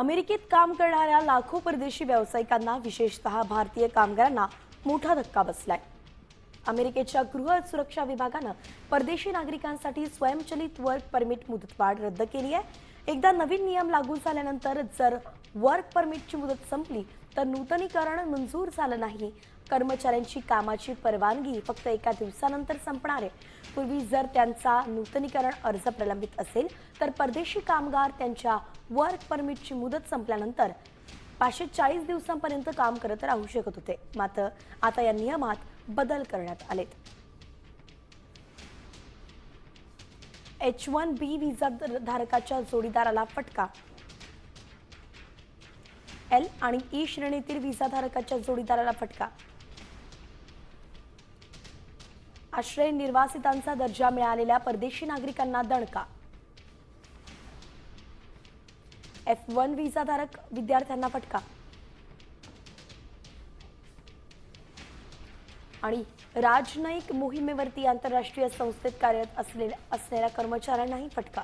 अमेरिकेत काम करणाऱ्या लाखो परदेशी व्यावसायिकांना विशेषतः भारतीय कामगारांना मोठा धक्का बसलाय। अमेरिकेच्या गृह सुरक्षा विभागानं परदेशी नागरिकांसाठी स्वयंचलित वर्क परमिट मुदतवाढ रद्द केली आहे। एकदा नवीन नियम लागू झाल्यानंतर जर वर्क परमिटची मुदत संपली तर नूतनीकरण मंजूर झालं नाही। कर्मचाऱ्यांची कामाची परवानगी फक्त एका दिवसानंतर संपणार आहे। पूर्वी जर त्यांचा नूतनीकरण अर्ज प्रलंबित असेल तर परदेशी कामगार त्यांच्या वर्क परमिटची मुदत संपल्यानंतर 540 दिवसांपर्यंत काम करत राहू शकत होते। मात्र आता या नियमात बदल करण्यात आलेत। H1B व्हिसा धारकाच्या जोडीदाराला फटका। L आणि E श्रेणीतील व्हिसा धारकाच्या जोडीदाराला फटका। आश्रय निर्वासितांचा दर्जा मिळालेल्या परदेशी नागरिकांना दणका। F1 व्हिसा धारक विद्यार्थ्यांना फटका। आणि राजनयिक मोहिमेवरती आंतरराष्ट्रीय संस्थेत कार्यरत असलेल्या कर्मचाऱ्यांनाही फटका।